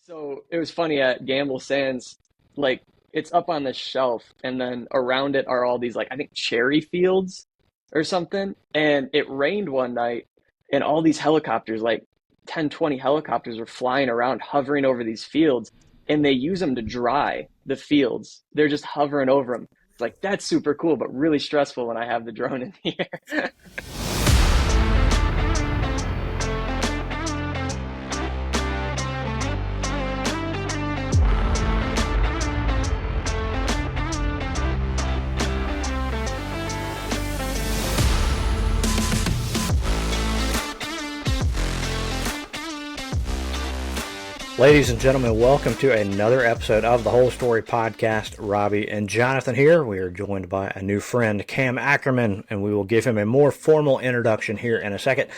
So it was funny at Gamble Sands, like it's up on this shelf, and then around it are all these like I think cherry fields or something. And it rained one night, and all these helicopters, like 10, 20 helicopters, were flying around, hovering over these fields, and they use them to dry the fields. They're just hovering over them. It's like that's super cool, but really stressful when I have the drone in the air. Ladies and gentlemen, welcome to another episode of the Whole Story Podcast. Robbie and Jonathan here. We are joined by a new friend, Cam Ackerman, and we will give him a more formal introduction here in a second.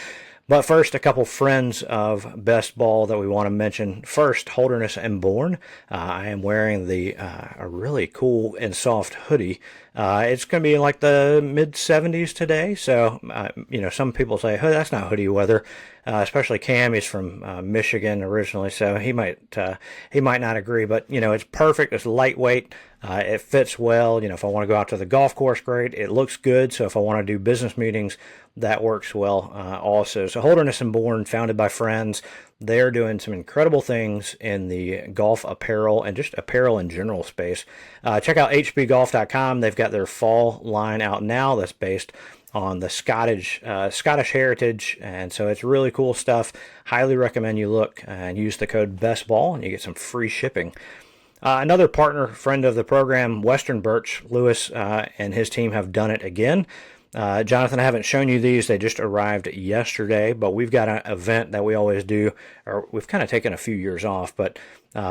But first, a couple friends of Best Ball that we want to mention. First, Holderness and Bourne. I am wearing a really cool and soft hoodie. It's going to be like the mid 70s today. So, some people say, hey, that's not hoodie weather. Especially Cam, he's from Michigan originally, so he might not agree. But it's perfect. It's lightweight. It fits well. If I want to go out to the golf course, great. It looks good. So if I want to do business meetings, that works well also. So Holderness and Bourne, founded by friends. They're doing some incredible things in the golf apparel and just apparel in general space. Check out hbgolf.com. They've got their fall line out now that's based on the Scottish heritage, and so it's really cool stuff. Highly recommend you look and use the code BESTBALL, and you get some free shipping. Another partner, friend of the program, Western Birch, Lewis, and his team have done it again. Jonathan, I haven't shown you these. They just arrived yesterday, but we've got an event that we always do, or we've kind of taken a few years off, but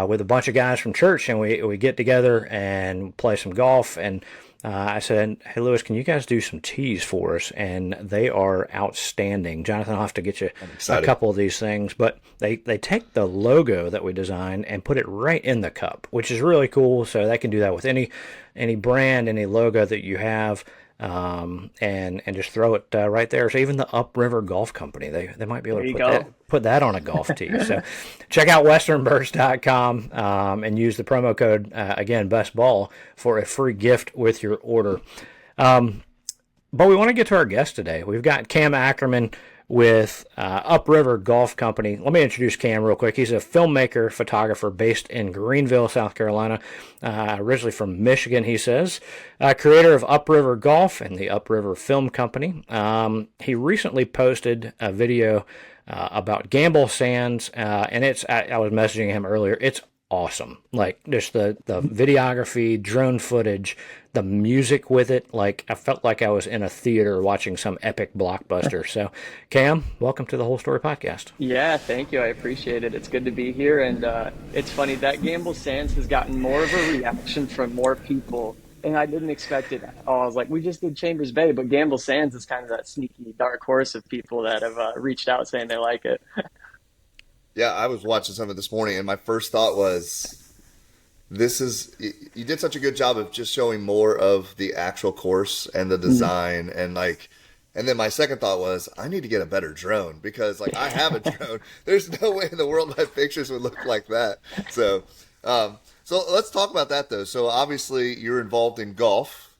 with a bunch of guys from church, and we get together and play some golf. And I said, hey, Lewis, can you guys do some tees for us? And they are outstanding. Jonathan, I'll have to get you a couple of these things, but they take the logo that we designed and put it right in the cup, which is really cool. So they can do that with any brand, any logo that you have. And just throw it right there. So even the Upriver Golf Company, they might be able to put that on a golf tee. So check out westernburst.com and use the promo code, again, BESTBALL, for a free gift with your order. But we want to get to our guest today. We've got Cam Ackerman with Upriver Golf Company. Let me introduce Cam real quick. He's a filmmaker, photographer based in Greenville, South Carolina, originally from Michigan, he says. Creator of Upriver Golf and the Upriver Film Company. He recently posted a video about Gamble Sands, and I was messaging him earlier. It's awesome. Like, just the videography, drone footage, the music with it. Like, I felt like I was in a theater watching some epic blockbuster. So, Cam, welcome to the Whole Story Podcast. Yeah, thank you. I appreciate it. It's good to be here. And it's funny that Gamble Sands has gotten more of a reaction from more people, and I didn't expect it. Oh, I was like, we just did Chambers Bay, but Gamble Sands is kind of that sneaky dark horse of people that have reached out saying they like it. Yeah, I was watching some of it this morning, and my first thought was, you did such a good job of just showing more of the actual course and the design, and then my second thought was, I need to get a better drone because I have a drone. There's no way in the world my pictures would look like that. So let's talk about that though. So obviously you're involved in golf.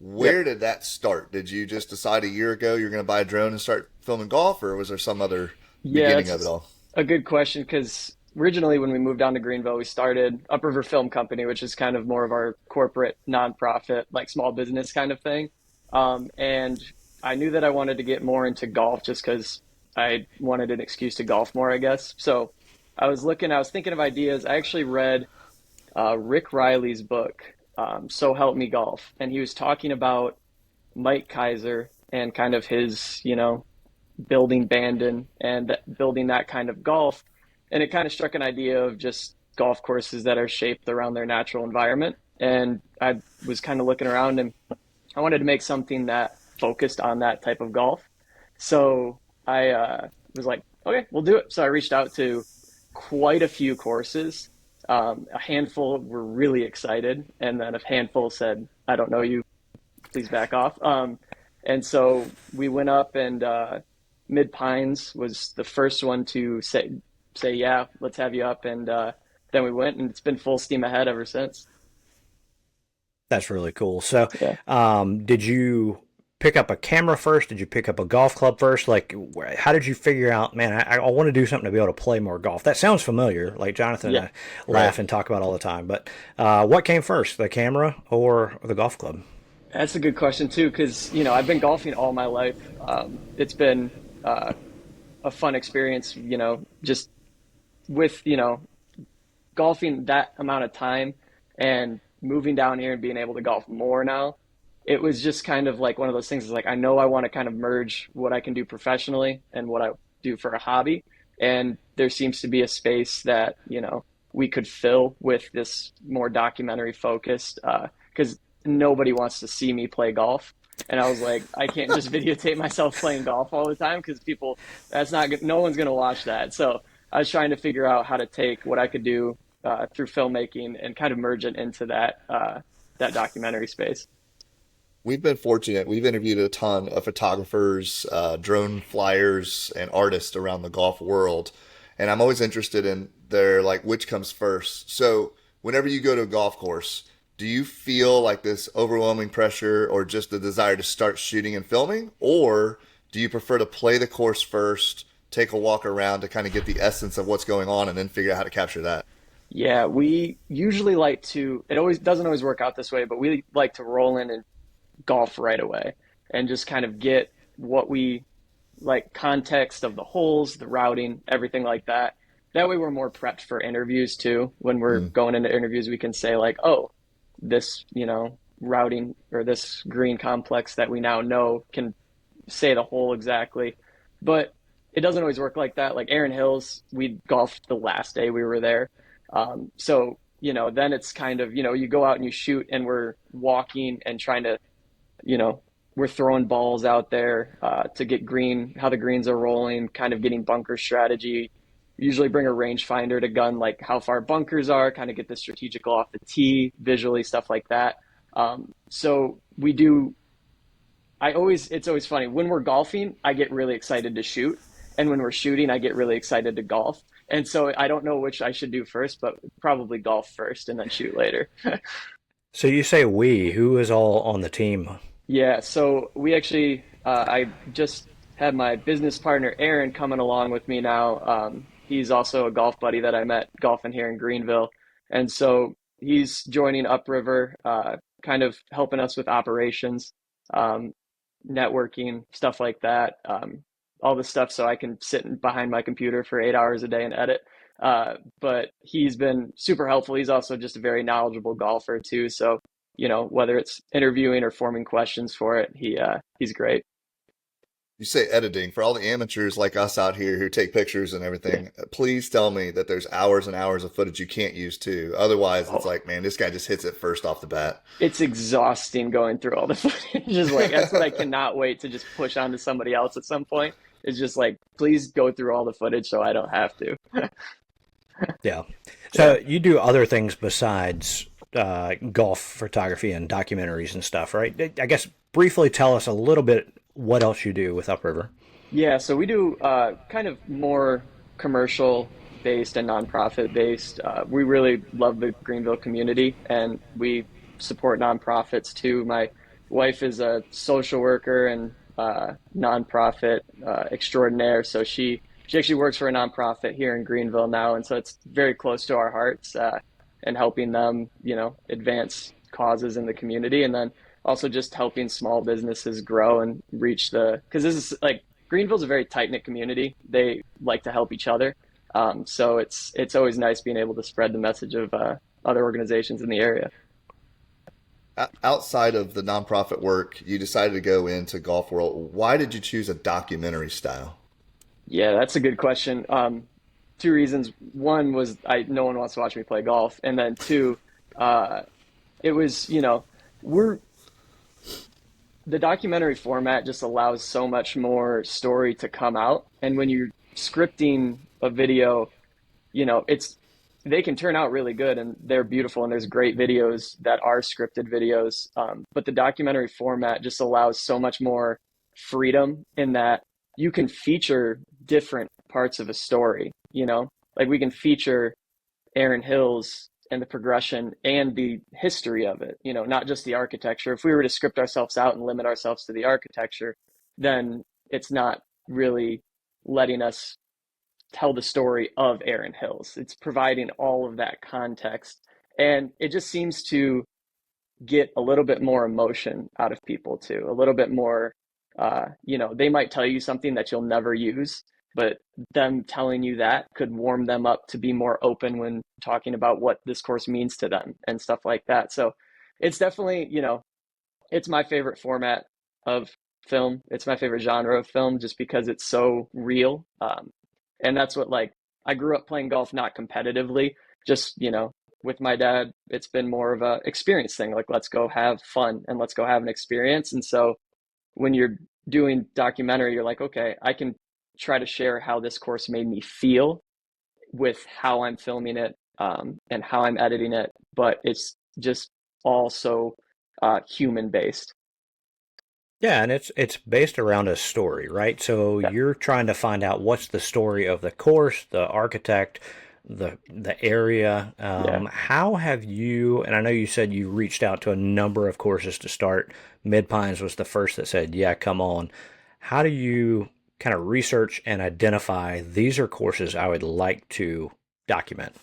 Where did that start? Did you just decide a year ago you're going to buy a drone and start filming golf, or was there some other beginning of it all? A good question, because originally when we moved down to Greenville, we started Upriver Film Company, which is kind of more of our corporate nonprofit, like small business kind of thing. And I knew that I wanted to get more into golf just because I wanted an excuse to golf more, I guess. So I was thinking of ideas. I actually read Rick Riley's book, So Help Me Golf. And he was talking about Mike Kaiser and kind of his, building Bandon and building that kind of golf. And it kind of struck an idea of just golf courses that are shaped around their natural environment. And I was kind of looking around, and I wanted to make something that focused on that type of golf. So I was like, okay, we'll do it. So I reached out to quite a few courses. A handful were really excited. And then a handful said, I don't know you, please back off. And so we went up, and Mid Pines was the first one to say, yeah, let's have you up. And then we went, and it's been full steam ahead ever since. That's really cool. So, Yeah. did you pick up a camera first? Did you pick up a golf club first? Like, how did you figure out, man, I want to do something to be able to play more golf? That sounds familiar. Like Jonathan and Yeah. I Right. laugh and talk about all the time. But what came first, the camera or the golf club? That's a good question too, because I've been golfing all my life. It's been a fun experience, just with golfing that amount of time and moving down here and being able to golf more now. It was just kind of like one of those things. Is like I know I want to kind of merge what I can do professionally and what I do for a hobby, and there seems to be a space that we could fill with this more documentary focused. Because nobody wants to see me play golf. And I was like, I can't just videotape myself playing golf all the time because that's not good. No one's going to watch that. So I was trying to figure out how to take what I could do through filmmaking and kind of merge it into that documentary space. We've been fortunate. We've interviewed a ton of photographers, drone flyers, and artists around the golf world. And I'm always interested in their, like, which comes first. So, whenever you go to a golf course, do you feel like this overwhelming pressure or just the desire to start shooting and filming? Or do you prefer to play the course first, take a walk around to kind of get the essence of what's going on and then figure out how to capture that? Yeah, we usually like to, it always doesn't always work out this way, but we like to roll in and golf right away and just kind of get what we like context of the holes, the routing, everything like that. That way we're more prepped for interviews too. When we're Mm. going into interviews, we can say like, oh, this, routing or this green complex that we now know can say the hole exactly. But it doesn't always work like that. Like Aaron Hills, we golfed the last day we were there. So, then it's kind of, you go out and you shoot and we're walking and trying to we're throwing balls out there to get how the greens are rolling, kind of getting bunker strategy. Usually bring a rangefinder to gun like how far bunkers are, kind of get the strategical off the tee, visually, stuff like that. So we do. It's always funny when we're golfing. I get really excited to shoot, and when we're shooting, I get really excited to golf. And so I don't know which I should do first, but probably golf first and then shoot later. So you say we, who is all on the team? Yeah, so we actually, I just had my business partner Aaron coming along with me now. He's also a golf buddy that I met golfing here in Greenville, and so he's joining Upriver, kind of helping us with operations, um, networking, stuff like that. All the stuff so I can sit behind my computer for 8 hours a day and edit. But he's been super helpful. He's also just a very knowledgeable golfer too. So whether it's interviewing or forming questions for it, he's great. You say editing. For all the amateurs like us out here who take pictures and Yeah. everything, please tell me that there's hours and hours of footage you can't use too. Otherwise, it's Oh, like, man, this guy just hits it first off the bat. it's exhausting going through all the footage. Just like that's what I cannot wait to just push onto somebody else at some point. It's just like, please go through all the footage so I don't have to. Yeah. So Yeah. you do other things besides golf photography and documentaries and stuff, right? I guess briefly tell us a little bit what else you do with Upriver. Yeah, so we do kind of more commercial based and nonprofit based. We really love the Greenville community and we support nonprofits too. My wife is a social worker and nonprofit extraordinaire, so she actually works for a nonprofit here in Greenville now, and so it's very close to our hearts and helping them, advance causes in the community, and then also just helping small businesses grow and reach because this is like Greenville's a very tight knit community. They like to help each other. So it's always nice being able to spread the message of other organizations in the area. Outside of the nonprofit work, you decided to go into golf world. Why did you choose a documentary style? Yeah, that's a good question. Two reasons. One was I no one wants to watch me play golf, and then two, uh, it was we're the documentary format just allows so much more story to come out, and when you're scripting a video, it's they can turn out really good and they're beautiful and there's great videos that are scripted videos, but the documentary format just allows so much more freedom in that you can feature different parts of a story, like we can feature Erin Hills and the progression and the history of it, not just the architecture. If we were to script ourselves out and limit ourselves to the architecture, then it's not really letting us tell the story of Erin Hills. It's providing all of that context. And it just seems to get a little bit more emotion out of people too, a little bit more, they might tell you something that you'll never use, but them telling you that could warm them up to be more open when talking about what this course means to them and stuff like that. So it's definitely, it's my favorite format of film. It's my favorite genre of film just because it's so real. And that's what, like, I grew up playing golf not competitively, just, with my dad, it's been more of a experience thing. Like, let's go have fun and let's go have an experience. And so when you're doing documentary, you're like, okay, I can try to share how this course made me feel with how I'm filming it, and how I'm editing it, but it's just also human based. Yeah, and it's based around a story, right? So Yeah, you're trying to find out what's the story of the course, the architect, the area. yeah. How have you? And I know you said you reached out to a number of courses to start. Mid Pines was the first that said, "Yeah, come on." How do you kind of research and identify these are courses I would like to document?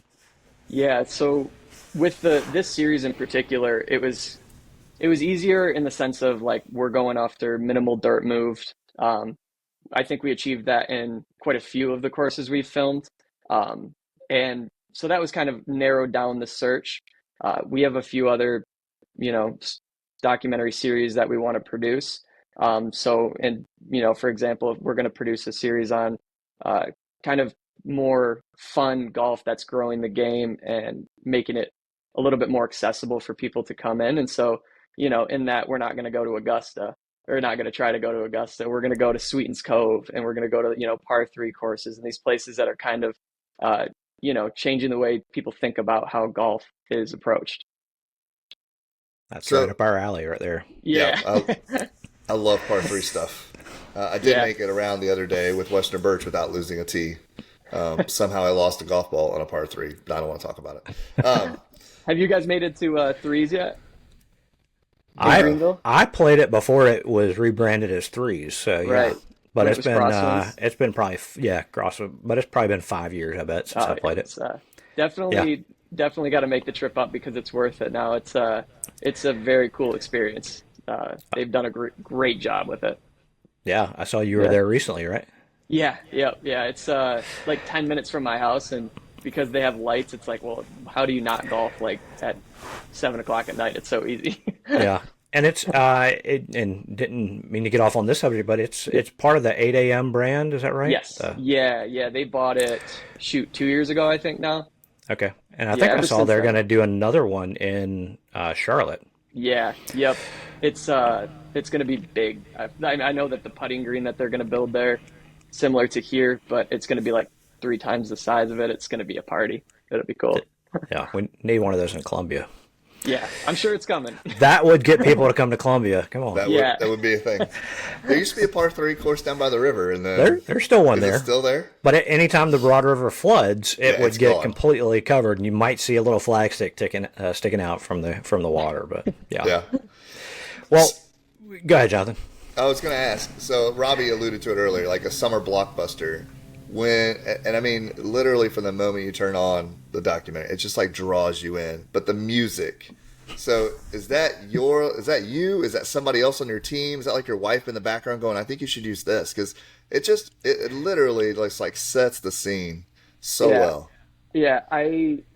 Yeah, so with the this series in particular, it was easier in the sense of like we're going after minimal dirt moved. I think we achieved that in quite a few of the courses we've filmed. Um, and so that was kind of narrowed down the search. We have a few other, you know, documentary series that we want to produce. And, for example, if we're going to produce a series on uh, kind of more fun golf that's growing the game and making it a little bit more accessible for people to come in. And so, in that, we're not going to go to Augusta. We're not going to try to go to Augusta. We're going to go to Sweetens Cove, and we're going to go to, par three courses and these places that are kind of, changing the way people think about how golf is approached. That's right So up our alley, right there. yeah, Yeah. I love par three stuff. I did Yeah. make it around the other day with Western Birch without losing a tee. Somehow I lost a golf ball on a par three. I don't want to talk about it. Have you guys made it to threes yet in I Uh, Greenville? I played it before it was rebranded as threes, so yeah. Right. But When it was Crosswinds. it's been probably yeah cross, but it's probably been 5 years I bet since Oh I yeah, played it. it's Yeah, definitely got to make the trip up because it's worth it. Now it's a very cool experience. They've done a great job with it. yeah. I saw you were Yeah. there recently, right? Yeah, yeah, yeah. It's like 10 minutes from my house, and because they have lights, it's like, well, how do you not golf like at 7 o'clock at night? It's so easy. Yeah, and and didn't mean to get off on this subject, but it's part of the 8 a.m. brand. Is that right? Yes, yeah, yeah. They bought it, shoot, 2 years ago, I think now. Okay, and I Yeah, think I ever saw since they're going then. to do another one in Charlotte. Yeah, yep. It's gonna be big. I know that the putting green that they're gonna build there, similar to here, but it's gonna be like three times the size of it. It's gonna be a party. It'll be cool. Yeah, we need one of those in Columbia. Yeah, I'm sure it's coming. That would get people to come to Columbia. Come on. Yeah. that would be a thing. There used to be a par three course down by the river, and then There's still one is it there. still there? But at any time the Broad River floods, it Yeah, would it's get gone. completely covered, and you might see a little flag stick sticking out from the water. But yeah, Yeah. well, go ahead, Jonathan. I was going to ask. So Robbie alluded to it earlier, like a summer blockbuster. And I mean, literally from the moment you turn on the documentary, it just like draws you in. But the music. So is that you? Is that somebody else on your team? Is that like your wife in the background going, I think you should use this? Because it literally just like sets the scene so Yeah. well. Yeah,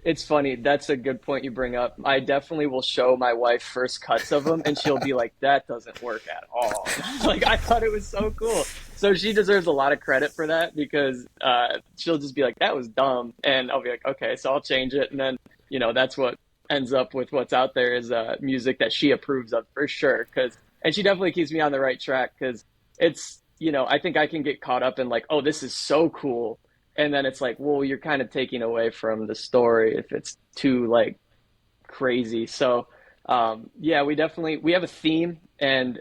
it's funny. That's a good point you bring up. I definitely will show my wife first cuts of them and she'll be like, that doesn't work at all. Like, I thought it was so cool. So she deserves a lot of credit for that because she'll just be like, that was dumb. And I'll be like, okay, so I'll change it. And then, that's what ends up with what's out there is music that she approves of for sure. And she definitely keeps me on the right track because I think I can get caught up in like, oh, this is so cool, and then it's like, well, you're kind of taking away from the story if it's too like crazy. So yeah, we have a theme, and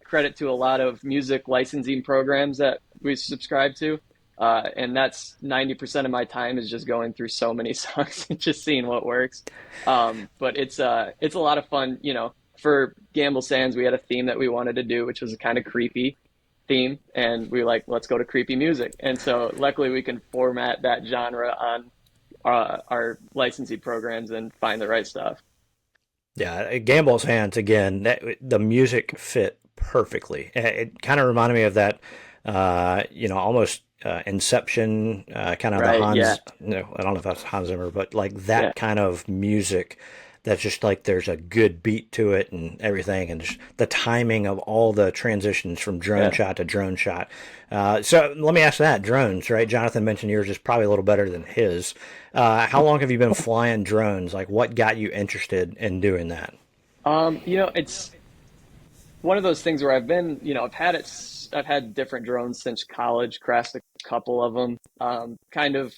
credit to a lot of music licensing programs that we subscribe to. And that's 90% of my time is just going through so many songs and just seeing what works. But it's a lot of fun. For Gamble Sands, we had a theme that we wanted to do, which was a kind of creepy theme, and we were like, let's go to creepy music. And so luckily we can format that genre on our licensing programs and find the right stuff. Yeah, Gamble's Hands again. The music fit perfectly. It kind of reminded me of that, almost Inception, kind of the Right. Yeah. Hans. No, I don't know if that's Hans Zimmer, but like Yeah. that kind of music. That's just like there's a good beat to it and everything, and just the timing of all the transitions from drone Yeah. shot to drone shot. So let me ask that drones, right? Jonathan mentioned yours is probably a little better than his. How long have you been flying drones? Like, what got you interested in doing that? It's one of those things where I've had different drones since college, crashed a couple of them, kind of,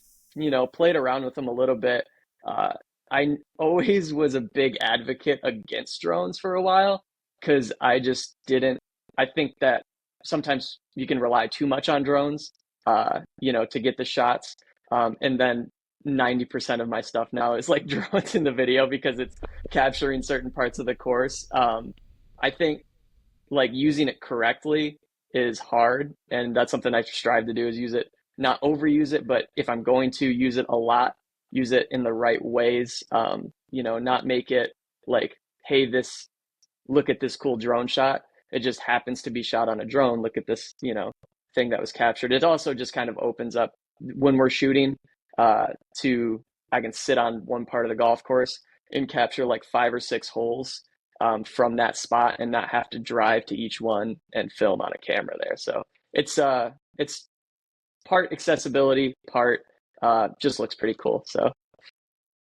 played around with them a little bit. Uh, I always was a big advocate against drones for a while because I just didn't, I think that sometimes you can rely too much on drones, to get the shots. And then 90% of my stuff now is like drones in the video because it's capturing certain parts of the course. I think like using it correctly is hard, and that's something I strive to do is use it, not overuse it, but if I'm going to use it a lot, use it in the right ways. Not make it like, hey, this look at this cool drone shot. It just happens to be shot on a drone. Look at this, thing that was captured. It also just kind of opens up when we're shooting, uh, to I can sit on one part of the golf course and capture like 5 or 6 holes, from that spot and not have to drive to each one and film on a camera there. So it's part accessibility, part just looks pretty cool. So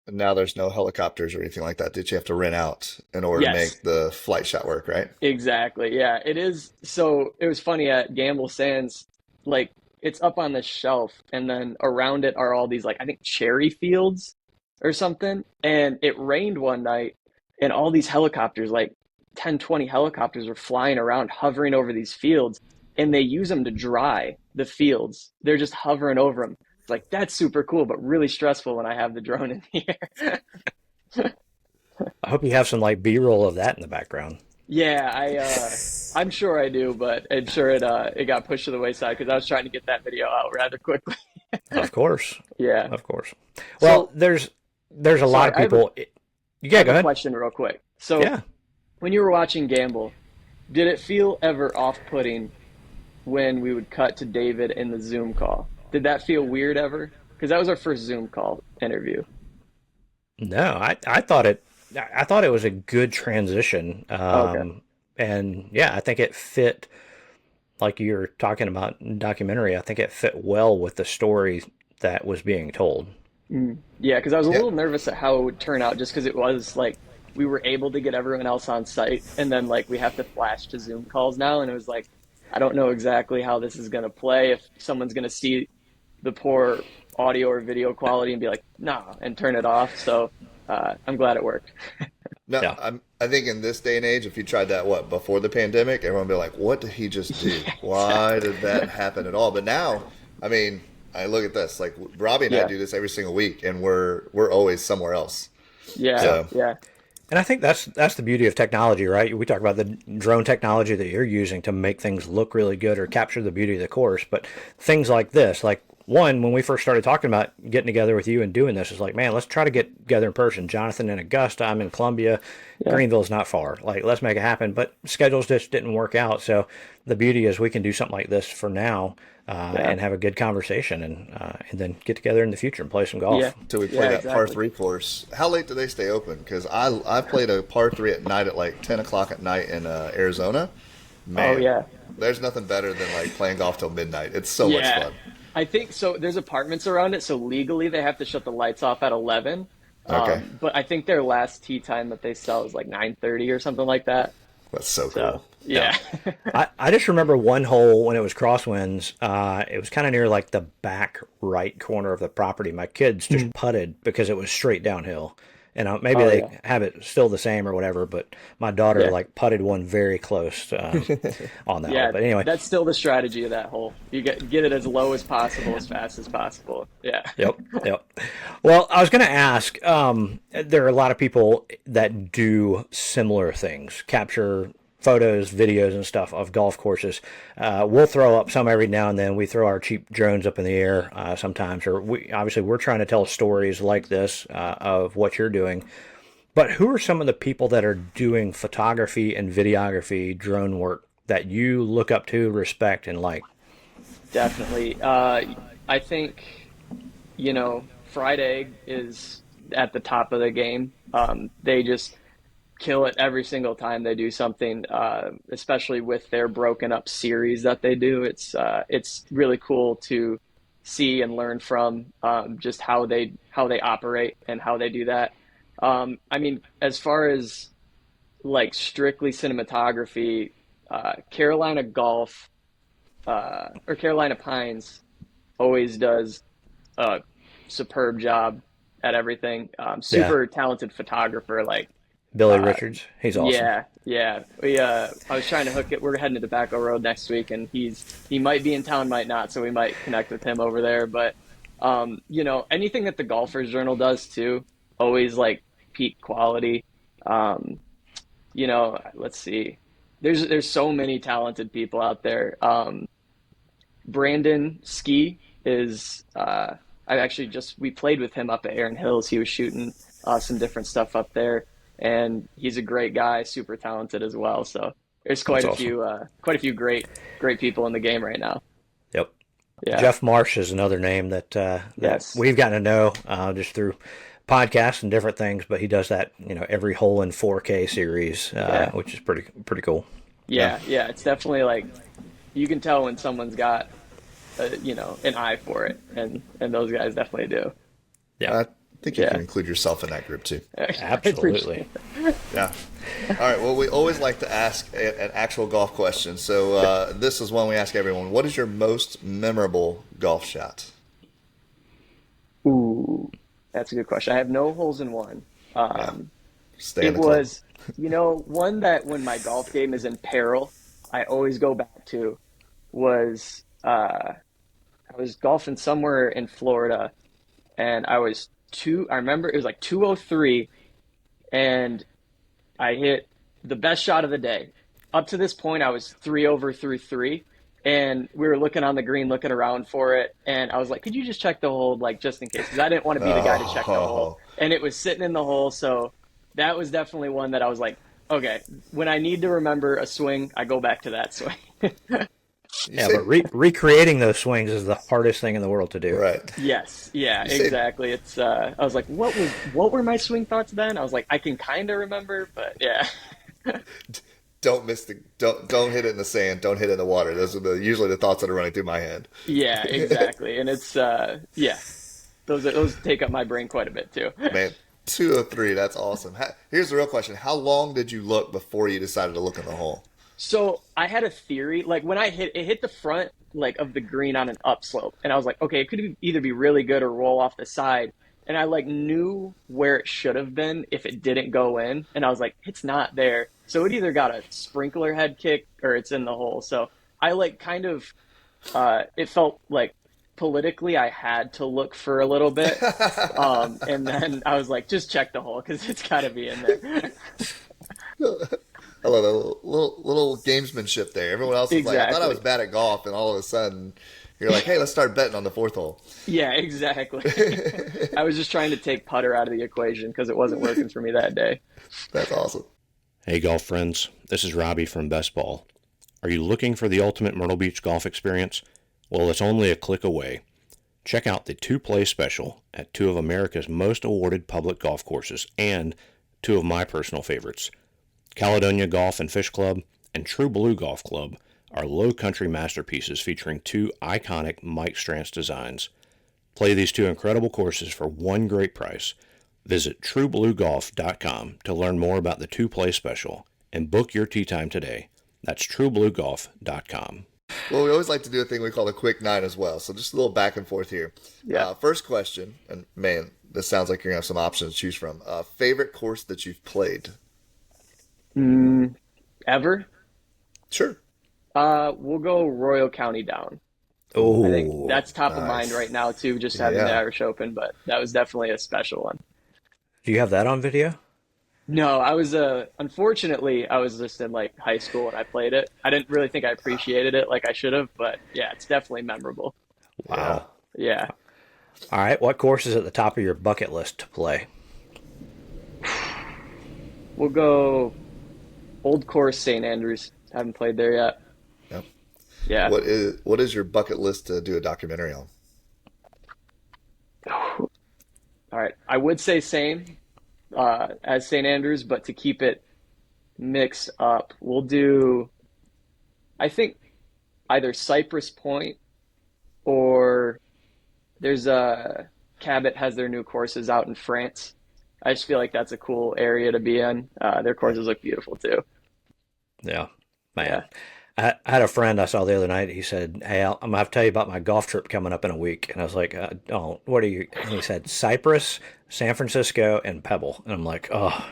And now there's no helicopters or anything like that that you have to rent out in order to yes, make the flight shot work, right? exactly. Yeah, it is. So it was funny at Gamble Sands, like it's up on this shelf, and then around it are all these like I think cherry fields or something. And it rained one night, and all these helicopters, like 10, 20 helicopters, were flying around, hovering over these fields, and they use them to dry the fields. They're just hovering over them. It's like that's super cool, but really stressful when I have the drone in the air. I hope you have some like B-roll of that in the background. Yeah, I'm sure I do, but I'm sure it got pushed to the wayside because I was trying to get that video out rather quickly. Of course, Yeah. of course. Well, So there's a lot sorry, of people. I Yeah, have go a ahead. question real quick. So Yeah. when you were watching Gamble, did it feel ever off-putting when we would cut to David in the Zoom call? Did that feel weird ever? Because that was our first Zoom call interview. No, I thought it was a good transition. Okay. And yeah, I think it fit like you're talking about documentary. I think it fit well with the story that was being told. Yeah, because I was a Yeah. little nervous at how it would turn out just because it was like we were able to get everyone else on site and then like we have to flash to Zoom calls now. And it was like, I don't know exactly how this is going to play, if someone's going to see the poor audio or video quality and be like, nah, and turn it off. So I'm glad it worked. No, Yeah. I think in this day and age, if you tried that, what, before the pandemic, everyone would be like, what did he just do? Yeah, Why exactly. did that happen at all? But now, I mean, I look at this, like Robbie and I Yeah. do this every single week and we're always somewhere else. Yeah. Yeah. So, Yeah. And I think that's the beauty of technology, right? We talk about the drone technology that you're using to make things look really good or capture the beauty of the course, but things like this, like one, when we first started talking about getting together with you and doing this, is like, man, let's try to get together in person. Jonathan in Augusta, I'm in Columbia, Yeah. Greenville's not far. Like, let's make it happen. But schedules just didn't work out. So the beauty is we can do something like this for now, Yeah. and have a good conversation, and then get together in the future and play some Yeah. golf. till we play Yeah. that par Exactly. three course, how late do they stay open? Because I've played a par three at night at like 10 o'clock at night in Arizona. Oh, Man, yeah. there's nothing better than like playing golf till midnight. It's so much Yeah. fun. I think so. There's apartments around it, so legally they have to shut the lights off at 11. Okay, But I think their last tee time that they sell is like 9:30 or something like that. that's so So cool. Yeah. yeah. I just remember one hole when it was crosswinds. It was kind of near like the back right corner of the property. My kids just putted because it was straight downhill. and maybe Oh they yeah. have it still the same or whatever. But my daughter Yeah. like putted one very close on that hole. Yeah. But anyway, That's still the strategy of that hole. You get it as low as possible, as fast as possible. Yeah. yep, yep. Well, I was going to ask. There are a lot of people that do similar things, capture photos, videos, and stuff of golf courses. We'll throw up some every now and then. We throw our cheap drones up in the air sometimes, or we're trying to tell stories like this of what you're doing. But who are some of the people that are doing photography and videography, drone work that you look up to, respect, and like? Definitely. I think, Fried Egg is at the top of the game. They just kill it every single time they do something, especially with their broken up series that they do. It's really cool to see and learn from just how they operate and how they do that. I mean, as far as like strictly cinematography, Carolina Golf or Carolina Pines always does a superb job at everything. Yeah, Super talented photographer. Like, Billy uh, Richards, he's awesome. yeah, yeah. I was trying to hook it. We're heading to Tobacco Road next week, and he might be in town, might not. So we might connect with him over there. But anything that the Golfers Journal does too, always like peak quality. Um, let's see. There's so many talented people out there. Brandon Ski is I actually just we played with him up at Erin Hills. He was shooting some different stuff up there, and he's a great guy, super talented as well. So there's That's awesome. quite a few great people in the game right now. Yep. Yeah. Jeff Marsh is another name that Yes. we've gotten to know just through podcasts and different things. But he does that, every hole in 4K series, Yeah. which is pretty cool. Yeah. Yeah. Yeah. It's definitely like you can tell when someone's got an eye for it, and those guys definitely do. Yeah, I think you can Yeah. include yourself in that group too. I absolutely. appreciate Yeah. All right. Well, we always like to ask an actual golf question. So this is one we ask everyone. What is your most memorable golf shot? that. Ooh, that's a good question. I have no holes in one. Yeah. Um, Stay in It the club. was, one that when my golf game is in peril, I always go back to was I was golfing somewhere in Florida, and I remember it was like 203, and I hit the best shot of the day. Up to this point, I was three over through three, and we were looking on the green, looking around for it, and I was like, "Could you just check the hole, like just in case?" Because I didn't want to be the guy to check the hole, Oh, and it was sitting in the hole. So that was definitely one that I was like, "Okay, when I need to remember a swing, I go back to that swing." you Yeah, say but recreating those swings is the hardest thing in the world to do. right. Yes, yeah, You say exactly. I was like, what were my swing thoughts then? I was like, I can kind of remember, but yeah, don't miss the don't hit it in the sand. Don't hit it in the water. Those are usually the thoughts that are running through my head. yeah, exactly. And it's yeah, those take up my brain quite a bit too. Man, 203. That's awesome. Here's the real question: how long did you look before you decided to look in the hole? So I had a theory, like when it hit the front like of the green on an upslope, and I was like, okay, it could either be really good or roll off the side. And I like knew where it should have been if it didn't go in, and I was like, it's not there. So it either got a sprinkler head kick or it's in the hole. So I like kind of it felt like politically I had to look for a little bit. And then I was like, just check the hole because it's got to be in there. I love that little gamesmanship there. Everyone else is like, I thought I was Exactly. bad at golf, and all of a sudden, you're like, hey, let's start betting on the fourth hole. Yeah, exactly. I was just trying to take putter out of the equation because it wasn't working for me that day. That's awesome. Hey, golf friends. This is Robbie from Best Ball. Are you looking for the ultimate Myrtle Beach golf experience? Well, it's only a click away. Check out the two-play special at two of America's most awarded public golf courses and two of my personal favorites. Caledonia Golf and Fish Club and True Blue Golf Club are low country masterpieces featuring two iconic Mike Strantz designs. Play these two incredible courses for one great price. Visit truebluegolf.com to learn more about the two-play special and book your tee time today. That's truebluegolf.com. Well, we always like to do a thing we call a quick nine as well. So just a little back and forth here. Yeah. First question, and man, this sounds like you're gonna have some options to choose from. Favorite course that you've played? Mm, ever? Sure. We'll go Royal County Down. I think Oh, that's top of mind right Nice. now too, just having the Yeah. Irish Open, but that was definitely a special one. do you have that on video? No, I was unfortunately I was just in like high school when I played it. I didn't really think I appreciated it like I should have, but yeah, it's definitely memorable. Yeah. Wow. Yeah. All right, what course is at the top of your bucket list to play? We'll go Old Course St. Andrews. Haven't played there yet. Yep. Yeah. What is your bucket list to do a documentary on? All right. I would say same as St. Andrews, but to keep it mixed up, we'll do I think either Cypress Point or there's a Cabot has their new courses out in France. I just feel like that's a cool area to be in. Their Yeah. courses look beautiful too. Yeah, man. Yeah. I had a friend I saw the other night. He said, "Hey, I'm gonna have to tell you about my golf trip coming up in a week." And I was like, "Oh, what are you?" And he said, "Cyprus, San Francisco, and Pebble." And I'm like, "Oh,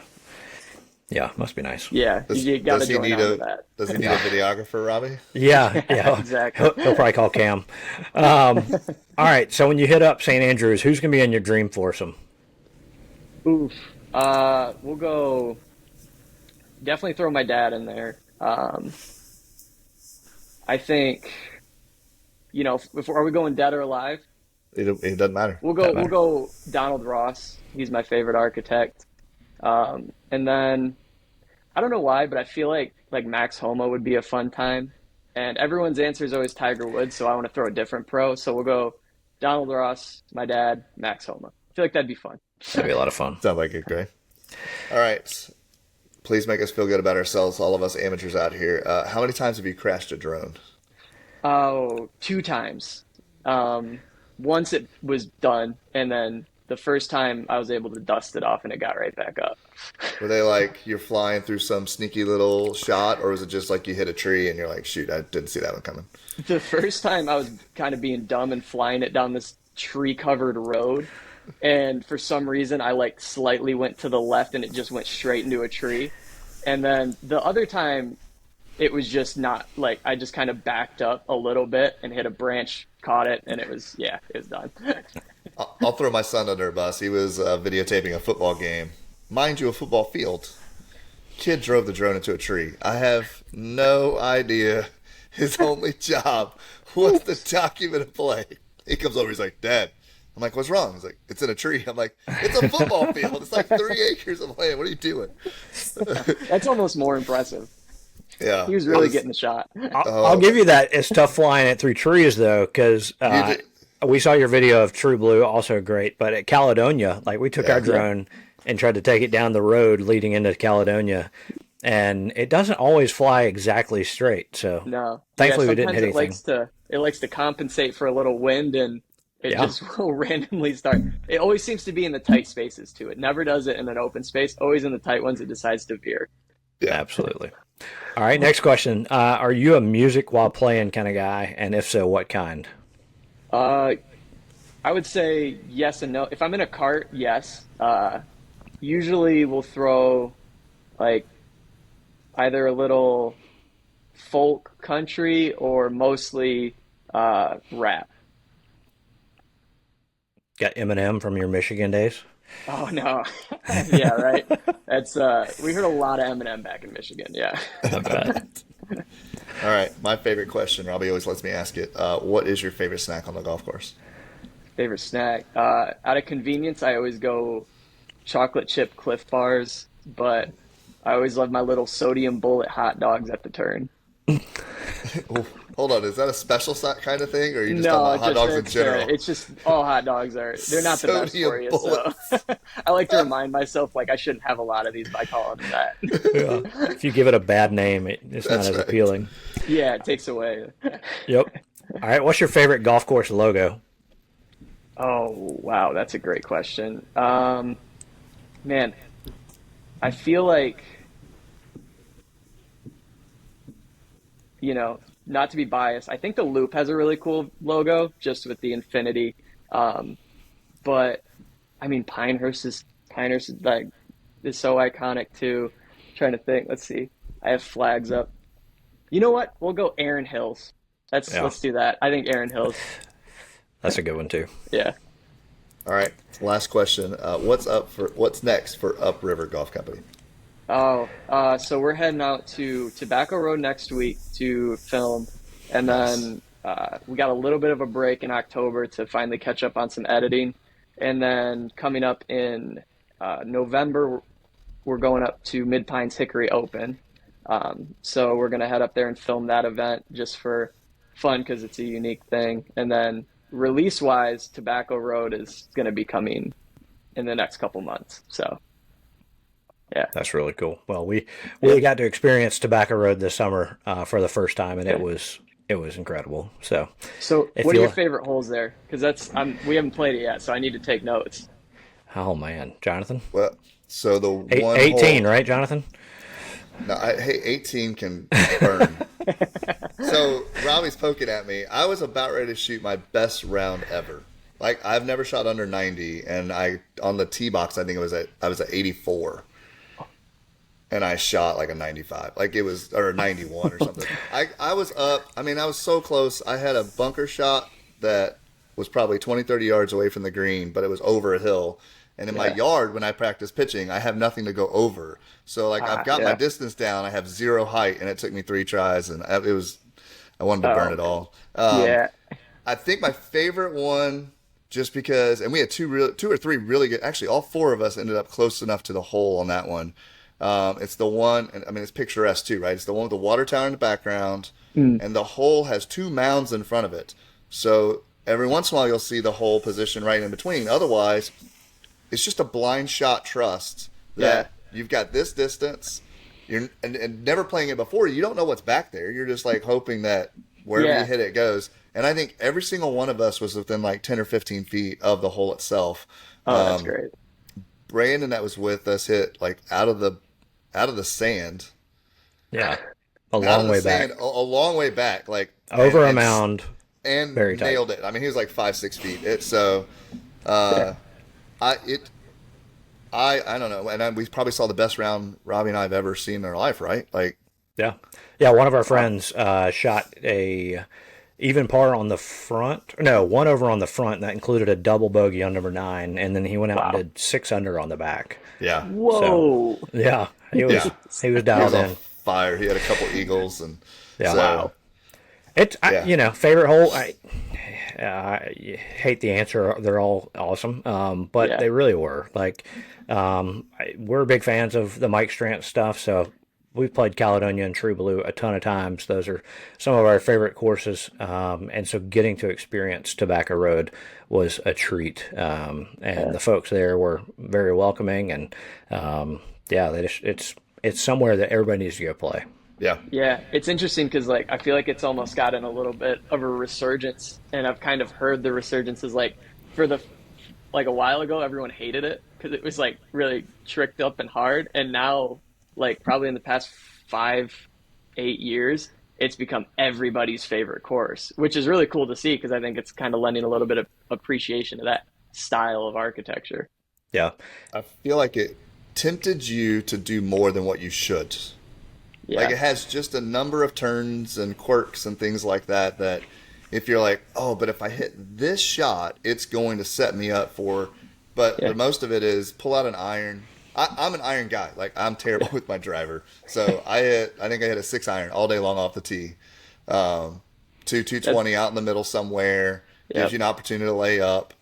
yeah, must be nice." Yeah. Does You got to does he join need on to a that. does he need a videographer, Robbie? Yeah, Yeah, yeah. exactly. He'll probably call Cam. All right, so when you hit up St. Andrews, who's gonna be in your dream foursome? Oof. We'll go definitely throw my dad in there. I think, if are we going dead or alive? It doesn't matter. That We'll matter? go Donald Ross. He's my favorite architect. And then I don't know why, but I feel like Max Homa would be a fun time. And everyone's answer is always Tiger Woods, so I want to throw a different pro. So we'll go Donald Ross, my dad, Max Homa. I feel like that'd be fun. That'd be a lot of fun. Sounds like it, great. All right. Please make us feel good about ourselves, all of us amateurs out here. How many times have you crashed a drone? Oh, two times. Um, Once it was done, and then the first time I was able to dust it off and it got right back up. Were they like you're flying through some sneaky little shot, or was it just like you hit a tree and you're like, shoot, I didn't see that one coming? The first time I was kind of being dumb and flying it down this tree covered road. And for some reason, I like slightly went to the left and it just went straight into a tree. And then the other time, it was just not like I just kind of backed up a little bit and hit a branch, caught it, and yeah, it was done. I'll throw my son under a bus. He was videotaping a football game. Mind you, a football field. Kid drove the drone into a tree. I have no idea. His only job was to document a play. He comes over, he's like, Dad. I'm like, what's wrong? He's like, it's in a tree. I'm like, it's a football field. It's like 3 acres of land. What are you doing? That's almost more impressive. Yeah. He was It really was, getting the shot. I'll give you that. It's tough flying it through trees though, because you did, we saw your video of True Blue, also great. But at Caledonia, like we took our yeah. Yeah. drone and tried to take it down the road leading into Caledonia, and it doesn't always fly exactly straight. So No. Yeah, thankfully, we didn't sometimes hit anything. it likes to compensate for a little wind and it Yeah, just will randomly start. It always seems to be in the tight spaces too. It never does it in an open space. Always in the tight ones it decides to veer. Yeah. absolutely. All right, next question. Are you a music while playing kind of guy? And if so, what kind? Uh I would say yes and no. If I'm in a cart, yes. Usually we'll throw like either a little folk country or mostly rap. Got Eminem from your Michigan days? Oh no. Yeah, right. That's we heard a lot of Eminem back in Michigan. Yeah. I bet. All right. My favorite question. Robbie always lets me ask it. What is your favorite snack on the golf course? Favorite snack. Out of convenience, I always go chocolate chip Cliff Bars, but I always love my little sodium bullet hot dogs at the turn. Oh, hold on. Is that a special kind of thing, or are you just talking No, about hot dogs in general? it's just all hot dogs they're not the best for Sodium you. So bullets. I like to remind myself like I shouldn't have a lot of these by calling them that. Yeah. If you give it a bad name, it's not That's as right. appealing. Yeah, it takes away. Yep. All right, what's your favorite golf course logo? Oh wow, that's a great question. Man, I feel like not to be biased, I think the Loop has a really cool logo just with the infinity. Um, but I mean, Pinehurst is like is so iconic too. Trying to think. Let's see. I have flags up. You know what? We'll go Aaron Hills. Yeah, Let's do that. I think Aaron Hills. that's a good one too. Yeah. All right, last question. What's next for Upriver Golf Company? Oh, so we're heading out to Tobacco Road next week to film, and Nice. then we got a little bit of a break in October to finally catch up on some editing, and then coming up in November, we're going up to Mid Pines Hickory Open. So we're gonna head up there and film that event just for fun because it's a unique thing, and then release wise, Tobacco Road is gonna be coming in the next couple months. So yeah. That's really cool. Well, we Yeah. we got to experience Tobacco Road this summer for the first time, and Yeah. it was incredible. So So, if what are your you, favorite holes there? Because we haven't played it yet, so I need to take notes. oh man, Jonathan, Well, so the Eight, one 18, hole. right, Jonathan? No, hey, 18 can burn. So Robbie's poking at me. I was about ready to shoot my best round ever. Like I've never shot under 90, and I on the tee box I think I was at 84, and I shot like a 95, like it was or a 91 or something. I was up. I mean I was so close. I had a bunker shot that was probably 20 30 yards away from the green, but it was over a hill. And in my Yeah. yard, when I practice pitching, I have nothing to go over. So like I've got my Yeah. distance down. I have zero height, and it took me three tries, and it was I wanted to burn Oh, it all. yeah. I think my favorite one, just because, and we had two or three really good. Actually, all four of us ended up close enough to the hole on that one. It's the one, and I mean it's picturesque too, right? It's the one with the water tower in the background, Mm. and the hole has two mounds in front of it. So every once in a while you'll see the hole position right in between. Otherwise, it's just a blind shot trust Yeah. that you've got this distance. And never playing it before, you don't know what's back there. You're just like hoping that wherever you Yeah. hit it goes. And I think every single one of us was within like 10 or 15 feet of the hole itself. Oh, that's great. Brandon that was with us hit like out of the sand, Yeah, a out long of the way sand, back, a long way back, like over a mound, and very tight. nailed it. I mean, he was like 5 6 feet. It so Yeah. uh, I it I don't know, and we probably saw the best round Robbie and I have ever seen in our life, right? Like, Yeah, yeah. One of our Wow. friends shot a even par on the front. No, one over on the front, and that included a double bogey on number nine, and then he went out and Wow. did 6 under on the back. yeah, So Whoa. yeah, yeah, he was he was dialed on in. fire. He had a couple eagles, and Yeah, so Wow. it's yeah, favorite hole. I hate the answer. They're all awesome, but Yeah. they really were. Like, we're big fans of the Mike Strant stuff, so we've played Caledonia and True Blue a ton of times. Those are some of our favorite courses, and so getting to experience Tobacco Road was a treat. And Yeah. the folks there were very welcoming, and yeah, it's somewhere that everybody needs to go play. yeah, Yeah. It's interesting because like I feel like it's almost gotten a little bit of a resurgence, and I've kind of heard the resurgence is like for the like a while ago everyone hated it because it was like really tricked up and hard, and now like probably in the past 5 8 years it's become everybody's favorite course, which is really cool to see because I think it's kind of lending a little bit of appreciation to that style of architecture. Yeah, I feel like it tempted you to do more than what you should. Like Yeah. it has just a number of turns and quirks and things like that that if you're like, oh, but if I hit this shot, it's going to set me up for. But Yeah. the most of it is pull out an iron. I'm an iron guy. Like I'm terrible with my driver, so I think I hit a 6 iron all day long off the tee. Two That's 220 out in the middle somewhere gives Yep. you an opportunity to lay up.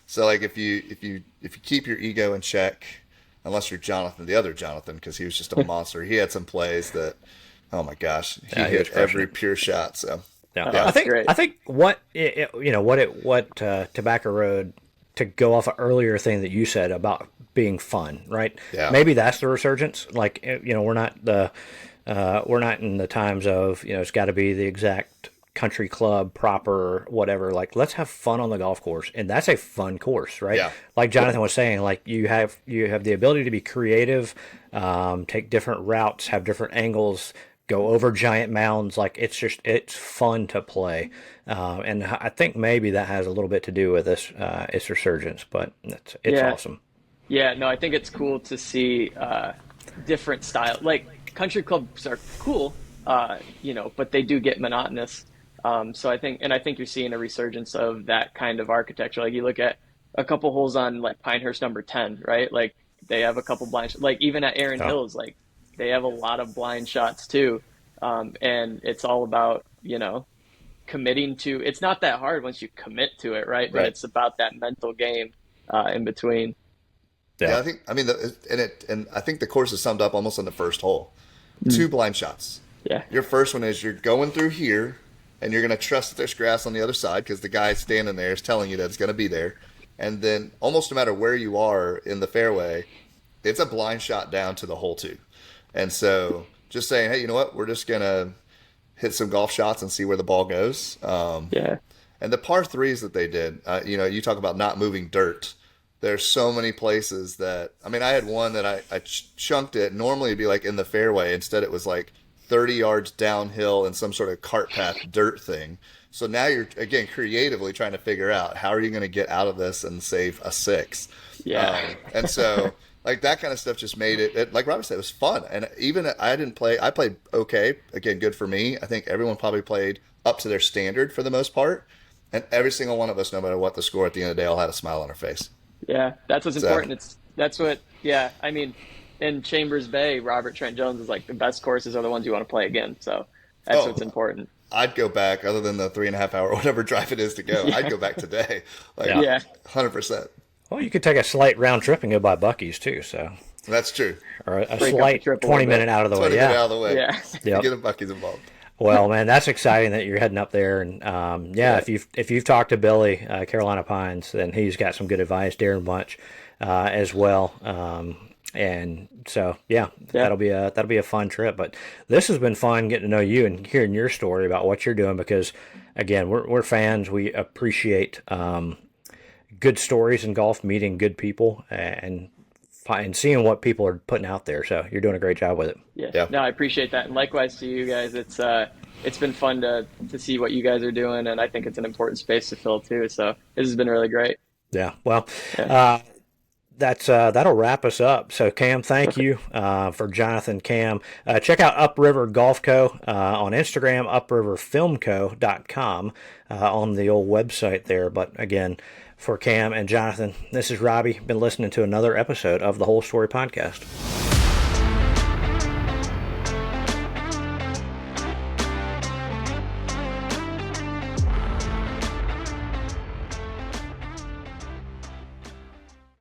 So like if you keep your ego in check, unless you're Jonathan, the other Jonathan, because he was just a monster. He had some plays that, oh my gosh, he yeah, he was hit crushing every it. pure shot. So Yeah, yeah, That's great. I think what Tobacco Road, to go off an earlier thing that you said about being fun, right? yeah, Maybe that's the resurgence. Like, we're not in the times of, it's got to be the exact country club proper whatever. Like, let's have fun on the golf course, and that's a fun course, right? yeah, Like Jonathan was saying, like you have the ability to be creative, take different routes, have different angles, go over giant mounds. Like it's fun to play, and I think maybe that has a little bit to do with this its resurgence. But it's Yeah. awesome. Yeah, no, I think it's cool to see different style. Like country clubs are cool, but they do get monotonous. So I think you're seeing a resurgence of that kind of architecture. Like you look at a couple holes on like Pinehurst number 10, right? Like they have a couple like even at Erin Oh, Hills, like they have a lot of blind shots too. And it's all about, committing to, it's not that hard once you commit to it, right? But Right. it's about that mental game in between. yeah. Yeah, and I think the course is summed up almost on the first hole. Mm. Two blind shots. Yeah. Your first one is you're going through here, and you're going to trust that there's grass on the other side because the guy standing there is telling you that it's going to be there. And then almost no matter where you are in the fairway, it's a blind shot down to the hole two. And so just saying, hey, you know what? We're just going to hit some golf shots and see where the ball goes. Yeah. And the par threes that they did, you talk about not moving dirt. There's so many places that, I mean, I had one that I chunked it. Normally it'd be like in the fairway. Instead, it was like 30 yards downhill in some sort of cart path dirt thing. So now you're, again, creatively trying to figure out how are you going to get out of this and save a six. Yeah. And so, like, that kind of stuff just made like Robert said, it was fun. And even I played okay. Again, good for me. I think everyone probably played up to their standard for the most part. And every single one of us, no matter what the score at the end of the day, all had a smile on our face. Yeah. That's what's So, important. That's what, yeah. I mean, in Chambers Bay, Robert Trent Jones is like the best courses are the ones you want to play again. So that's oh, what's important. I'd go back, other than the 3.5 hour or whatever drive it is to go. I'd Yeah. go back today, like Yeah. Yeah. 100%. Well, you could take a slight round trip and go by Bucky's too. So, That's true. or a Break up the slight trip a little 20-minute bit. out of the way. 20 minutes Yeah. out of the way. Yeah. Yep. Get the Bucky's involved. Well, man, that's exciting that you're heading up there, and yeah, Yeah. if you've talked to Billy, Carolina Pines, then he's got some good advice. Darren Bunch, as well, and so yeah, Yeah. that'll be a fun trip. But this has been fun getting to know you and hearing your story about what you're doing because, again, we're fans. We appreciate good stories in golf, meeting good people, and seeing what people are putting out there. So you're doing a great job with it. Yeah. Yeah. No, I appreciate that. And likewise to you guys. It's been fun to see what you guys are doing and I think it's an important space to fill too. So this has been really great. Yeah. Well, Yeah. that'll wrap us up. So Cam, thank Perfect. you for Jonathan. Cam, check out Upriver Golf Co. On Instagram, upriverfilmco.com on the old website there. But again, for Cam and Jonathan, this is Robbie. Been listening to another episode of the Whole Story Podcast.